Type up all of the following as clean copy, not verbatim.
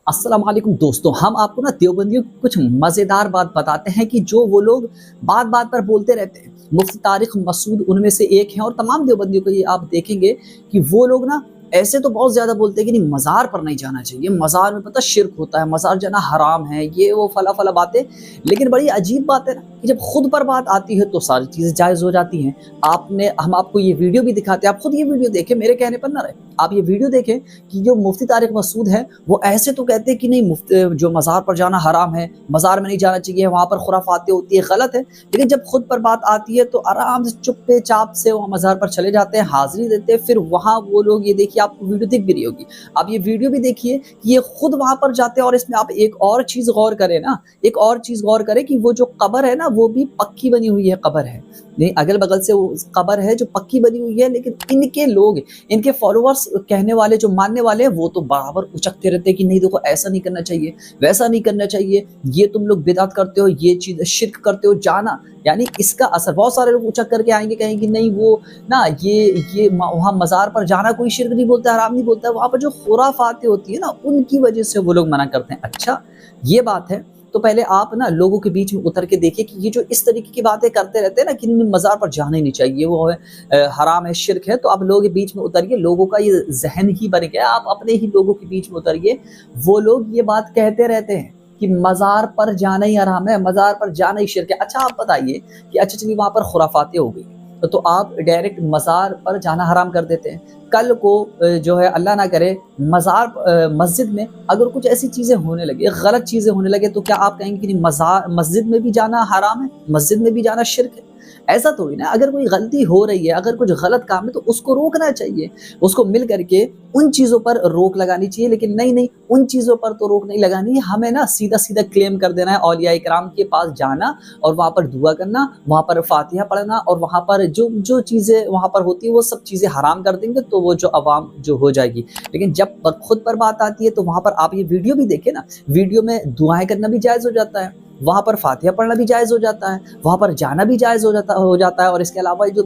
अस्सलाम वालेकुम दोस्तों, हम आपको ना देवबंदियों की कुछ मज़ेदार बात बताते हैं कि जो वो लोग बात बात पर बोलते रहते हैं। मुफ्ती तारिक मसूद उनमें से एक हैं और तमाम देवबंदियों को ये आप देखेंगे कि वो लोग ना ऐसे तो बहुत ज़्यादा बोलते हैं कि नहीं मज़ार पर नहीं जाना चाहिए, मज़ार में पता शिर्क होता है, मज़ार जाना हराम है, ये वो फला फला बातें। लेकिन बड़ी अजीब बात है ना कि जब खुद पर बात आती है तो सारी चीज़ें जायज़ हो जाती हैं। आपने हम आपको ये वीडियो भी दिखाते हैं, आप खुद ये वीडियो देखें, मेरे कहने पर ना रहे। आप ये वीडियो देखें कि जो मुफ्ती तारिक मसूद है वो ऐसे तो कहते हैं कि नहीं जो मज़ार पर जाना हराम है, मज़ार में नहीं जाना चाहिए, वहाँ पर खुराफातें होती है, गलत है। लेकिन जब खुद पर बात आती है तो आराम से चुप्पे चाप से वहाँ मज़ार पर चले जाते हैं, हाज़िरी देते हैं। फिर वहाँ वो लोग, ये देखिए आपको वीडियो दिख भी रही होगी, आप ये वीडियो भी देखिए कि ये खुद वहाँ पर जाते हैं। और इसमें आप एक और चीज़ गौर करें ना, एक और चीज़ गौर करें कि वो जो कब्र है ना वो भी पक्की बनी हुई है कब्र है, नहीं अगल बगल से वो कब्र है जो पक्की बनी हुई है। लेकिन इनके लोग, इनके फॉलोअर्स, कहने वाले जो मानने वाले हैं, वो तो बराबर उचकते रहते हैं कि नहीं देखो ऐसा नहीं करना चाहिए, वैसा नहीं करना चाहिए, ये तुम लोग बिदअत करते हो, ये चीज़ शिर्क करते हो। जाना यानी इसका असर बहुत सारे लोग उचक करके आएंगे, कहेंगे नहीं वो ना ये वहाँ मज़ार पर जाना कोई शिर्क नहीं बोलता, हराम नहीं बोलता, वहाँ पर जो खुराफातें होती है ना उनकी वजह से वो लोग मना करते हैं। अच्छा ये बात है, तो पहले आप ना लोगों के बीच में उतर के देखिए कि ये जो इस तरीके की बातें करते रहते हैं ना कि मज़ार पर जाना ही नहीं चाहिए, वो है हराम है, शिर्क है, तो आप लोगों के बीच में उतरिए। लोगों का ये जहन ही बन गया, आप अपने ही लोगों के बीच में उतरिए। वो लोग ये बात कहते रहते हैं कि मज़ार पर जाना ही हराम है, मज़ार पर जाना ही शिर्क है। अच्छा आप बताइए कि अच्छा चलिए वहाँ पर खुराफातें हो गई, तो आप डायरेक्ट मज़ार पर जाना हराम कर देते हैं। कल को जो है अल्लाह ना करे मज़ार मस्जिद में अगर कुछ ऐसी चीज़ें होने लगे, गलत चीज़ें होने लगे, तो क्या आप कहेंगे कि नहीं मज़ार मस्जिद में भी जाना हराम है, मस्जिद में भी जाना शिर्क है? ऐसा थोड़ी ना। अगर कोई गलती हो रही है, अगर कुछ गलत काम है तो उसको रोकना चाहिए, उसको मिल करके उन चीज़ों पर रोक लगानी चाहिए। लेकिन नहीं उन चीज़ों पर तो रोक नहीं लगानी है, हमें ना सीधा सीधा क्लेम कर देना है औलिया इकराम के पास जाना और वहाँ पर दुआ करना, वहाँ पर फातिहा पढ़ना, और वहाँ पर जो जो चीज़ें वहाँ पर होती है वो सब चीज़ें हराम कर देंगे, तो वो जो अवाम जो हो जाएगी। लेकिन जब खुद पर बात आती है तो वहाँ पर आप ये वीडियो भी देखें ना, वीडियो में दुआएं करना भी जायज़ हो जाता है, वहाँ पर फातिहा पढ़ना भी जायज़ हो जाता है, वहाँ पर जाना भी जायज़ हो जाता है। और इसके अलावा जो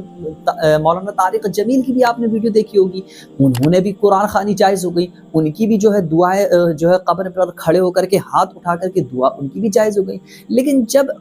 मौलाना तारिक जमील की भी आपने वीडियो देखी होगी, उन्होंने भी कुरान ख़वानी जायज़ हो गई, उनकी भी जो है दुआएं जो है कब्र पर खड़े होकर के हाथ उठा करके दुआ उनकी भी जायज़ हो गई। लेकिन जब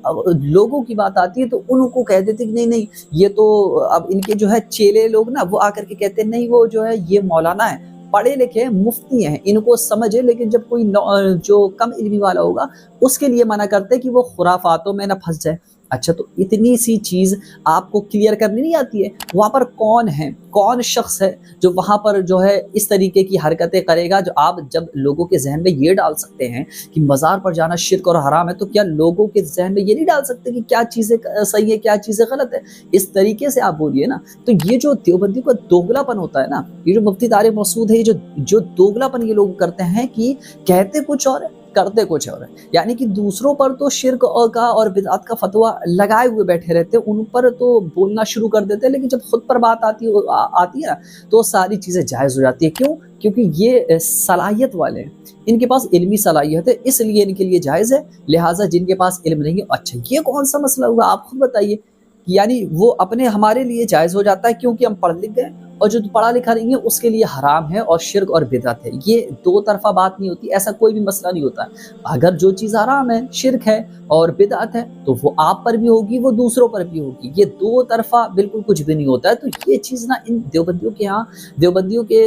लोगों की बात आती है तो उनको कह देते कि नहीं ये तो अब इनके जो है चेले लोग ना वो आकर के कहते हैं नहीं वो जो है ये मौलाना है, पढ़े लिखे मुफ्ती हैं, इनको समझ है। लेकिन जब कोई जो कम इल्मी वाला होगा उसके लिए मना करते हैं कि वो खुराफातों में ना फंस जाए। अच्छा तो इतनी सी चीज़ आपको क्लियर करनी नहीं आती है, वहाँ पर कौन है, कौन शख्स है जो वहाँ पर जो है इस तरीके की हरकतें करेगा, जो आप जब लोगों के जहन में ये डाल सकते हैं कि मज़ार पर जाना शिर्क और हराम है, तो क्या लोगों के जहन में ये नहीं डाल सकते कि क्या चीज़ें सही है, क्या चीज़ें गलत है? इस तरीके से आप बोलिए ना। तो ये जो देवबंदियों का दोगलापन होता है ना, ये जो मुफ्ती तारिक मसूद है, ये जो दोगलापन ये लोग करते हैं कि कहते कुछ और है, करते कुछ और है। यानी कि दूसरों पर तो शिर्क का और बिदअत का फतवा लगाए हुए बैठे रहते हैं, उन पर तो बोलना शुरू कर देते हैं। लेकिन जब खुद पर बात आती है ना तो सारी चीज़ें जायज़ हो जाती है। क्यों? क्योंकि ये सलाहियत वाले हैं, इनके पास इल्मी सलाहियत है, इसलिए इनके लिए जायज़ है। लिहाजा जिनके पास इल्म नहीं है, अच्छा ये कौन सा मसला हुआ, आप खुद बताइए। यानी वो अपने हमारे लिए जायज़ हो जाता है क्योंकि हम पढ़ लिख गए, और जो पढ़ा लिखा नहीं है उसके लिए हराम है और शिर्क और बिदअत है। ये दो तरफा बात नहीं होती, ऐसा कोई भी मसला नहीं होता। अगर जो चीज़ हराम है, शिर्क है और बिदअत है, तो वो आप पर भी होगी, वो दूसरों पर भी होगी। ये दो तरफा बिल्कुल कुछ भी नहीं होता है। तो ये चीज़ ना इन देवबंदियों के यहाँ, देवबंदियों के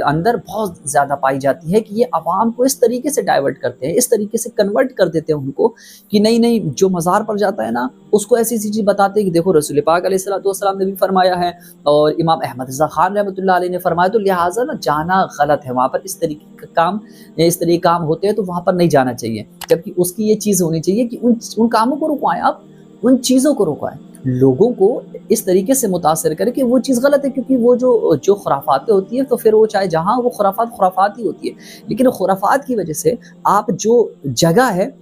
अंदर बहुत ज़्यादा पाई जाती है कि ये अवाम को इस तरीके से डाइवर्ट करते हैं, इस तरीके से कन्वर्ट कर देते हैं उनको कि नहीं जो मज़ार पर जाता है ना उसको ऐसी चीज़ बताते हैं कि देखो रसूल पाक अलैहिस्सलाम ने भी फरमाया है और इमाम अहमद रज़ा खान रहमतुल्लाह अलैह ने फरमाया, तो लिहाजा ना जाना गलत है, वहाँ पर इस तरीके का काम होते हैं तो वहाँ पर नहीं जाना चाहिए। जबकि उसकी ये चीज़ होनी चाहिए कि उन कामों को रुकवाएं, आप उन चीज़ों को रुकवाएं, लोगों को इस तरीके से मुतासर करें कि वो चीज़ गलत है। क्योंकि वो जो खुराफातें होती हैं तो फिर वो चाहे जहाँ वो खुराफात ही होती है, लेकिन खुराफात की वजह से आप जो जगह है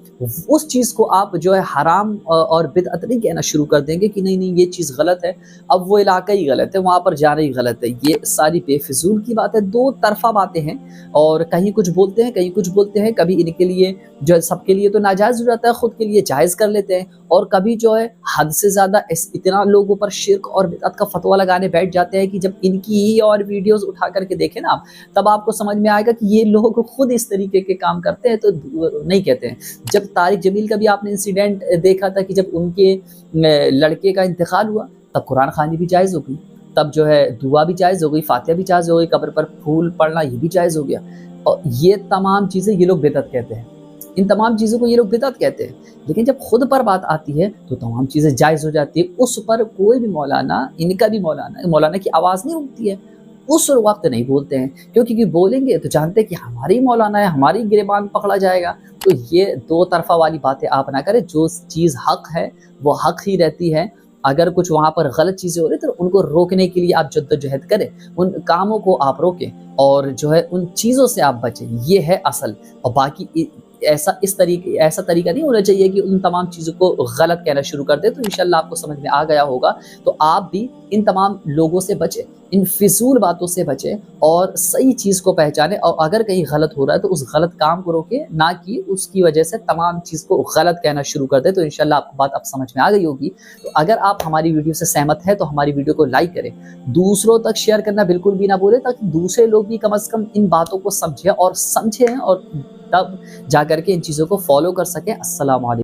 उस चीज़ को आप जो है हराम और बिदअत नहीं कहना शुरू कर देंगे कि नहीं नहीं ये चीज़ गलत है, अब वो इलाका ही गलत है, वहाँ पर जाना ही गलत है। ये सारी बेफिजूल की बात है, दो तरफा बातें हैं और कहीं कुछ बोलते हैं, कहीं कुछ बोलते हैं। कभी इनके लिए जो है सबके लिए तो नाजायज़ हो जाता है, खुद के लिए जायज़ कर लेते हैं, और कभी जो है हद से ज़्यादा इतना लोगों पर शिर्क और बिदअत का फतवा लगाने बैठ जाते हैं कि जब इनकी ही और वीडियोज़ उठा करके देखें ना आप, तब आपको समझ में आएगा कि ये लोग खुद इस तरीके के काम करते हैं तो नहीं कहते हैं। जब तारिक जमील का भी आपने इंसिडेंट देखा था कि जब उनके लड़के का इंतकाल हुआ, तब कुरान ख़वानी भी जायज़ हो गई, तब जो है दुआ भी जायज़ हो गई, फातिहा भी जायज़ हो गई, कब्र पर फूल पड़ना ये भी जायज़ हो गया। और ये तमाम चीज़ें ये लोग बिदअत कहते हैं, इन तमाम चीज़ों को ये लोग बिदअत कहते हैं। लेकिन जब खुद पर बात आती है तो तमाम चीज़ें जायज़ हो जाती है। उस पर कोई भी मौलाना, इनका भी मौलाना की आवाज़ नहीं उठती है, उस वक्त नहीं बोलते हैं, क्योंकि बोलेंगे तो जानते हैं कि हमारी मौलाना है, हमारी गिरबान पकड़ा जाएगा। तो ये दो तरफा वाली बातें आप ना करें। जो चीज़ हक है वो हक ही रहती है। अगर कुछ वहाँ पर गलत चीज़ें हो रही तो उनको रोकने के लिए आप जद्दोजहद करें, उन कामों को आप रोकें और जो है उन चीज़ों से आप बचें, ये है असल। और बाकी ऐसा तरीका नहीं होना चाहिए कि उन तमाम चीज़ों को गलत कहना शुरू कर दे। तो इंशाल्लाह आपको समझ में आ गया होगा। तो आप भी इन तमाम लोगों से बचें, इन फिजूल बातों से बचें और सही चीज़ को पहचानें, और अगर कहीं गलत हो रहा है तो उस गलत काम को रोकें, ना कि उसकी वजह से तमाम चीज़ को गलत कहना शुरू कर दे। तो इंशाल्लाह आपको बात अब समझ में आ गई होगी। तो अगर आप हमारी वीडियो से सहमत हैं तो हमारी वीडियो को लाइक करें, दूसरों तक शेयर करना बिल्कुल भी ना भूलें, ताकि दूसरे लोग भी कम से कम इन बातों को समझें और तब जा करके इन चीज़ों को फॉलो कर सकें। अस्सलाम वालेकुम।